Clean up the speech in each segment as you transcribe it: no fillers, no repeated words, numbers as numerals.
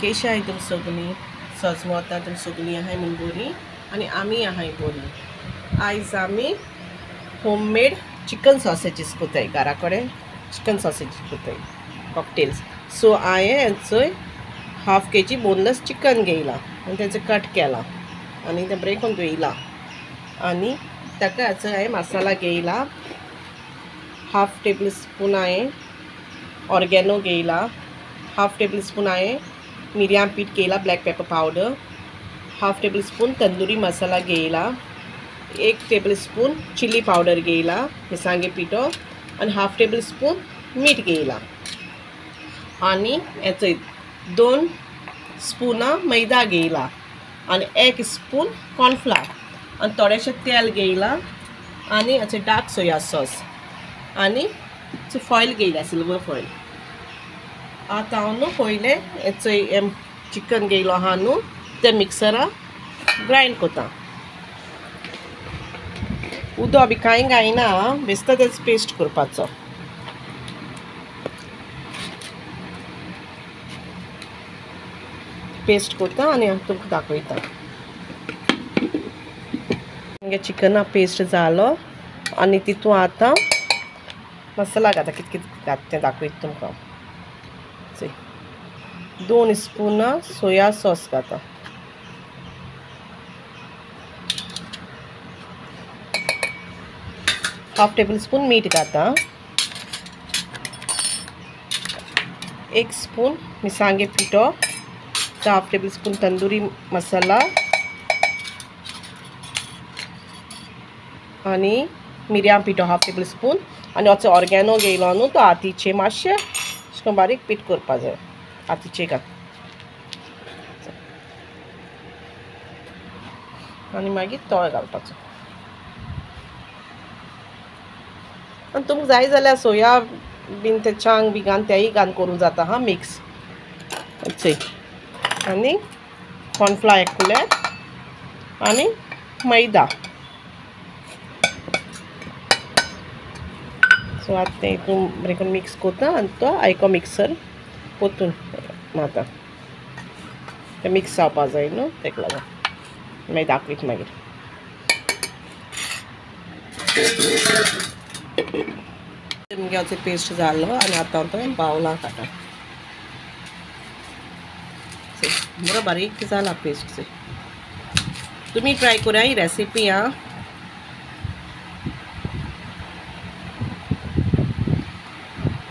केशी आहाय तुम सगळीं सजमोता तुम सगळीं आहाय म्हूण बरी आनी आमी आहाय बरी। आयज आमी होममेड चिकन सॉसेजीस करताय घरा कडेन चिकन सॉसेजीस करताय कॉकटेल्स। सो हांवें चोय हाफ केजी बोनलेस चिकन घेयला आनी तेचें कट केला आनी तें बरें करून धुयला आनी ताका हाचो हांवें मसाला घेयला। हाफ टेबल स्पून हांवें ऑर्गेनो घेयला, हाफ टेबल स्पून हांवें मिरयाम पीठ घेयला black pepper powder, half tablespoon tandoori masala घेयला, 1 टेबल स्पून चिली पावडर घेयला मिरसांगे पिठो आनी हाफ टेबल स्पून मीठ घेयला आनी हेचो 2 स्पुना मैदा घेयला आनी 1 स्पून कॉर्नफ्लावर आनी थोडेशें तेल घेयला आनी हेचो डार्क सोया सॉस आनी फॉयल घेयला सिल्वर फॉयल। आतां हांव न्हू पयलें हेचो चिकन घेयलो आहा न्हू ते मिक्सरा ग्रायंड कोता। उदो बी कांय घायना बेश्टो तेच पेस्ट करपाचो। पेस्ट कोता आनी हांव तुमकां दाखयता। म्हगे चिकना पेस्ट जालो आनी तितून आतां मसाला घाता कितें कितें घाता तें दाखयता तुमकां। 2 स्पून सोया सॉस घाता, हाफ टेबल स्पून मीठ घाता, 1 स्पून मिरसांगे पिठो, half tablespoon tandoori masala आनी मिरयाम पिठो हाफ टेबल स्पून आनी होचो ऑर्गेनो घेयलो न्हू तो हातीचे मातशें अशें करून बारीक पीठ करपा जाय हातीचे घात आनी मागीर तो घालपाचो आनी तुमकां जाय जाल्यार सोया बीन ते चांग बी घान तेय घान करूं जाता हा मिक्स आनी कॉर्नफ्लावर एकलें आनी मैदा। सो आतां तें हितून बरें करून मिक्स कोता आनी तो आयको मिक्सर पोतून मारता तें मिक्स जावपा जाय न्हू तेका लागून मागीर दाखयता मागीर। मुगे पेस्ट जालो आनी आतां हांव तो बावलां काडटा। बरो बारीक जाला पेस्ट तुमी ट्राय करा ही रेसिपी आं।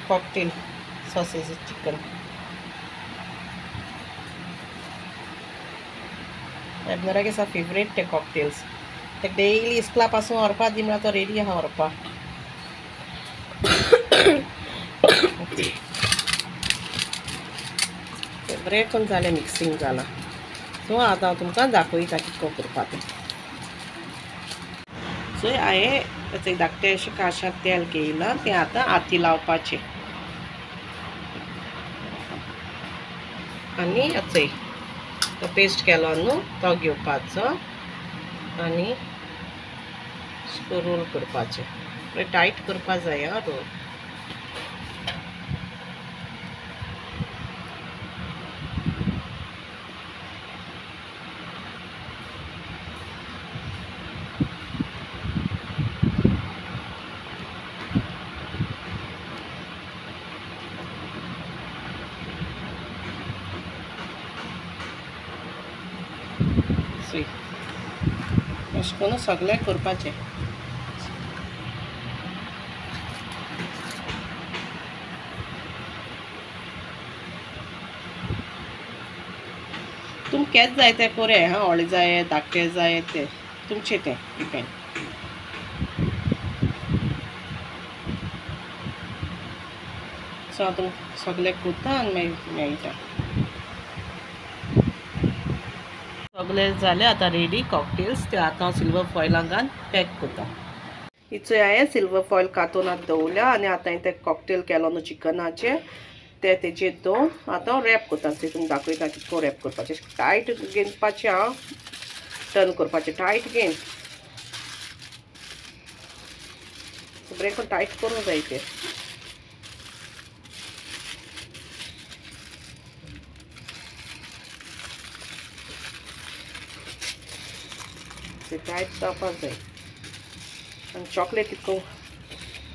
कॉकटेल सॉसेज चिकन एबनरा के सा फेवरेट ते कॉकटेल्स ते डेली इस्कला पासून व्हरपा दी म्हळ्यार तो रेडी आहा व्हरपा। बरें करून जालें मिक्सिंग जाला सो आतां हांव तुमकां दाखयता कितको करपा तें। सो हांवें तें धाकटें अशें काशांत तेल घेयलां तें आतां हाती लावपाचें आनी हेचो तो पेस्ट केलो न्हू तो घेवपाचो आनी रोल करपाचें बरें टायट करपा जाय आं रोल। अशें करून सगळें करपाचें। तुमकां केच जाय तें कोरे हां व्हडलें जाय धाकटें जाय तें तुमचें तें डिपेंड। सो हांव तुमकां सगळें करता आनी मागीर मेळटा। सगळें जालें आतां रेडी कॉकटेल्स ते आतां हांव सिल्वर फॉयलान घालून पॅक करता। हिचो हांवें सिल्वर फॉयल कातोनात दवरल्या आनी आतां हांवें तें कॉकटेल केलो न्हू चिकनाचें ते तेजेर दवरून आतां हांव रॅप करता। तुमकां दाखयता कितको रॅप करपाचें टायट घेवपाचें हांव टर्न करपाचें टायट घेवन बरें करून टायट करूंक जाय तें। मातशें टायट जावपाक जाय आनी चॉकलेट तितको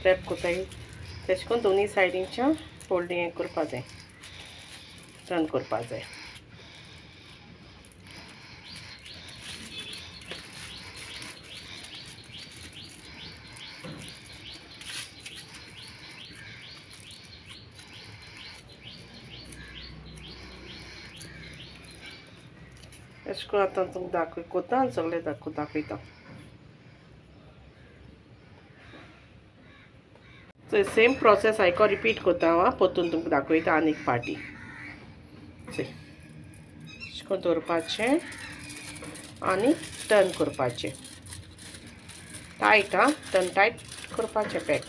रॅप कोताय तेश कोन्न दोनी सायडींच्या फोल्डिंग हें करपा जाय टर्न करपा जाय अशें करून आतां तुमकां कोता आनी सगळें दाखयता सो सेम प्रोसेस हायको रिपीट कोता हांव पोतून तुमकां दाखयता आनी एक पार्टी अशें करून दवरपाचें आनी टर्न करपाचें टायट टर्न टायट करपाचें पॅक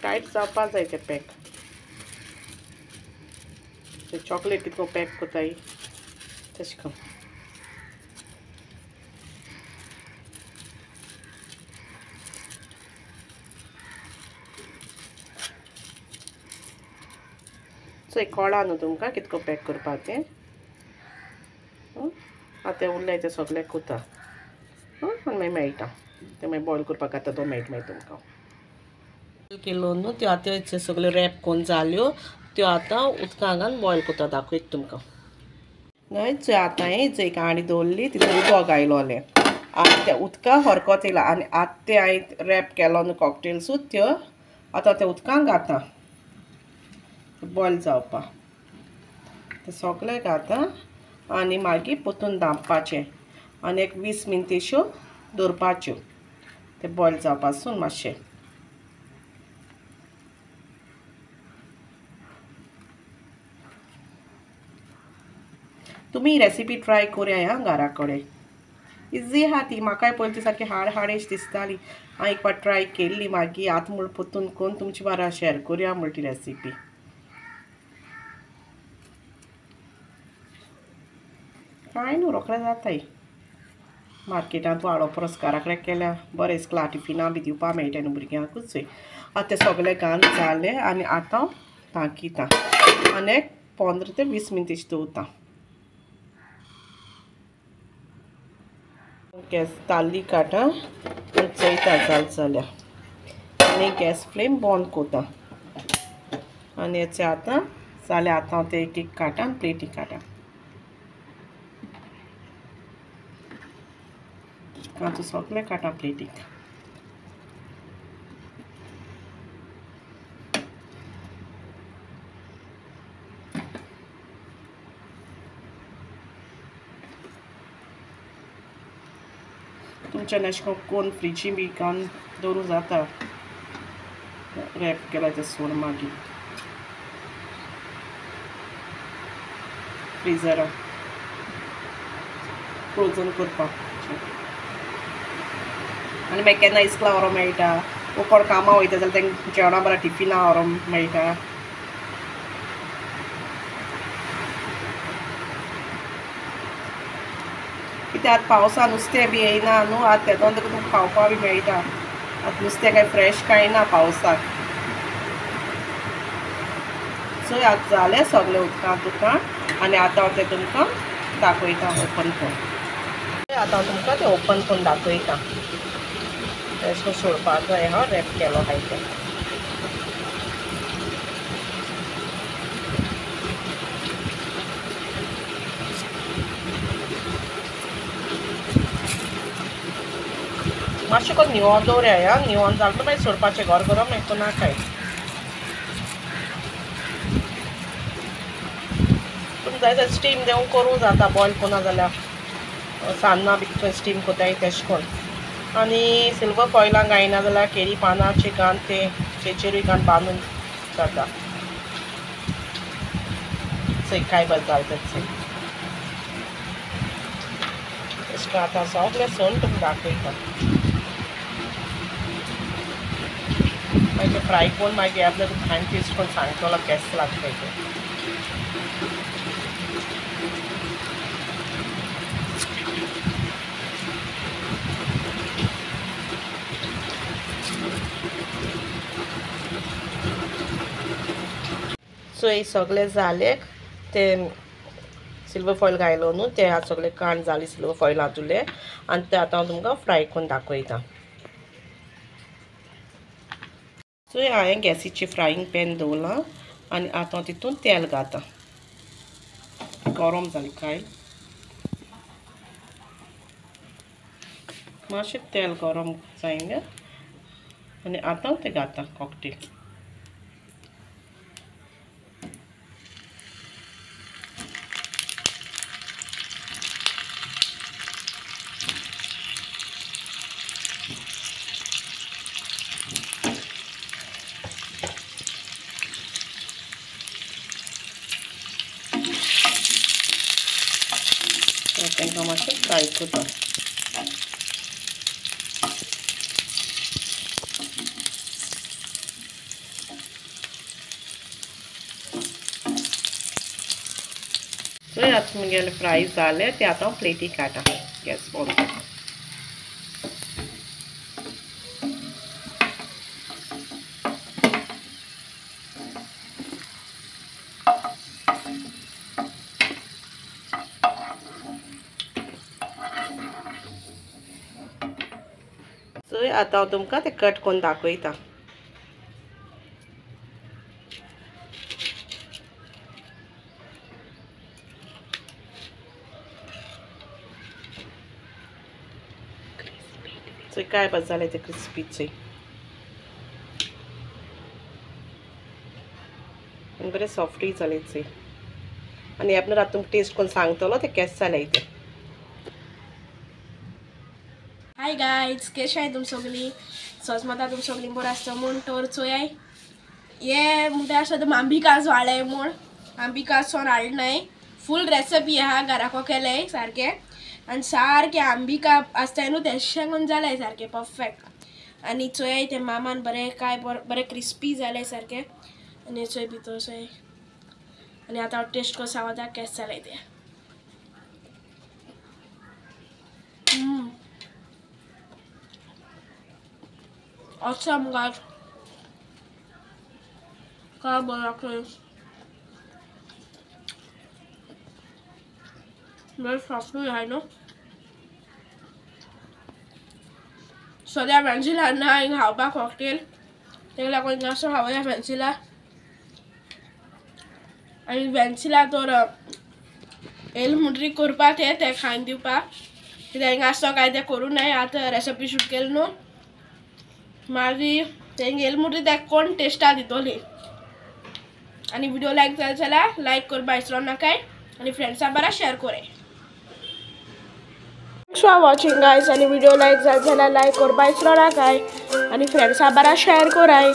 टायट जावपाक जाय तें पॅक चॉकलेट कितको पॅक कोताय तशें करून सो एक कळ्ळां न्हू तुमकां कितको पॅक करपाक तें आतां उरलें तें सगळें कोता आनी मागीर मेळटा तें मागीर बॉयल करपाक आतां तो मेळटा मागीर तुमकां केलो न्हू त्यो आतां सगळ्यो रॅप कोन्न जाल्यो त्यो आतां उदकां घालून बॉयल कोता दाखयता तुमकां न्हय आतां हें एक आणी दवरली तितून उदक घायलोलें आनी त्या उदकां हरकोत येयला आनी आतां ते हांवें रॅप केलो न्हू कॉकटेल्सू त्यो आतां त्या उदकांत घाता बॉयल जावपाक ते सगळें घाता आनी मागीर पोतून धांपपाचें आनी एक 20 मिनटेश्यो दवरपाच्यो ते बॉयल जावपासून मातशें तुमी रेसिपी ट्राय करुया घरा कडेन इजी आहा ती म्हाकाय पयलीं ती सारकी हार्ड दिसताली हांवें एक पाट ट्राय केल्ली मागीर आतां म्हूण पोतून करून तुमची बारा शेअर करुया म्हूण ती रेसिपी कांय न्हू रोखडें जाताय मार्केटांत वाडो परस घरा कडेन केल्यार बरें दिसता टिफिनां बी दिवपाक मेळटा न्हू भुरग्यांकूच आतां तें सगळें घालून जालें आनी आतां धांकिता आनी एक 15 ते 20 मिनटीच दवरता गॅस ताल्ली काटा आनी चयता जाल्यार आनी गॅस फ्लेम बंद कोता आनी हेचें आतां जालें आतां हांव तें एक एक काटा आनी प्लेटी काटा आतां सगळें काटा प्लेटीक तुमच्यान अशें कोण फ्रिजी बी घालून दवरूं जाता रॅप केला तें सोड मागीर फ्रिजरान फ्रोजन करपाक आनी मागीर केन्ना इस्कोला व्हरोंक मेळटा वो कोण कामां वयता जाल्यार तांकां जेवणा बरा टिफिनां व्हरोंक मेळटा कित्याक आतां पावसान नुस्तें बी येयना न्हू आतां तेदोन तुका खावपाक बी मेळटा आतां नुस्तें कांय फ्रेश कांय ना पावसाक सो आतां जालें सगळें उदकांत तुका आनी आतां हांव तें तुमकां दाखयता ओपन करून आतां हांव तुमकां तें ओपन करून दाखयता अशें करून सोडपाक जाय हांव रॅप केलो हाय तें मातशें करून निवळ दवरया निवळ जालें मागीर सोडपाचें गरम हेतू नाकाय तुमकां जाय जाल्यार स्टीम देवून करूं जाता बॉयल कोना जाल्यार सान्नां बी स्टीम कोताय तेशें करून आनी सिल्वर फॉयलान गायना जाल्यार केरी पानांचेर घालून ते तेचेरूय घालून बांदून जाता चोय काय बद्दल तेचें तेशें करून आतां सगळें सोन तुमकां दाखयता मागीर फ्राय करून मागीर आपल्या खाण टेस्ट करून सांगतलो केस लागता तें सो हे सगळे जाले ते सिल्वर फॉयल घायलो न्हू ते आतां सगळे काण जाले सिल्वर फॉयल हातुले आनी ते आतां हांव तुमकां फ्राय करून दाखयता. सो हांवें गॅसीचेर फ्रायींग पॅन दवरला आनी आतां तितून तेल घालता. गरम जालें काय मातशें तेल गरम जायना आनी आतां तें घालता कॉकटेल. तांकां मातशें फ्राय करता. सो आतां मुगेले फ्राय जाले ते आतां प्लेटीक काडटा. गॅस बंद करता. सो आतां हांव तुमकां ते कट करून दाखयता. सो काय बस जालें ते क्रिस्पीचे आनी बरें सॉफ्टूय जालें ते आनी आपणा आतां तुमकां टेस्ट करून सांगतलो ते केस जालें ते. हाय गायज, कशें आहाय तुम सगळीं? सोच माता तुम सगळीं बरो आसता म्हूण तर चोयाय ये म्हणटा आसता तुम आंबिकास वाडले म्हूण आंबिकासून हाडनाय फूल रेसिपी आहा घराको केलें सारकें आनी सारकें आंबिका आसताय न्हू तेशें करून जालें सारकें परफेक्ट. आनी चोयाय ते मामान बरें काय बरें क्रिस्पी जालें सारकें आनी चोय भितर चोय आनी आतां हांव टेस्ट करून सांगता केस जालें तें. Awesome guys, काय बोलायचं बरं सॉफ्टू आहे ना. सद्या फॅन्सीला ना हिंग खावपाक कॉकटेल तेका लागून हिंग असो खावया फॅन्सीला आनी फॅन्सीला तर येल म्हणटरी करपा ते खावन दिवपाक कित्याक हिंग आसतो काय ते करूं नाय. आतां रेसिपी शूट केली न्हू मागीर तेंगे येल म्हणटरी ते कोण टेस्टा दितोली. आनी व्हिडिओ लायक जालो जाल्यार लायक करपा विसरो नाकाय आनी फ्रेंड्सां बरा शेअर कोराय. Thanks for watching guys. आनी व्हिडिओ लायक जालो जाल्यार लायक करपा विसरो नाकाय आनी फ्रेंड्सां बरा शेअर कोराय.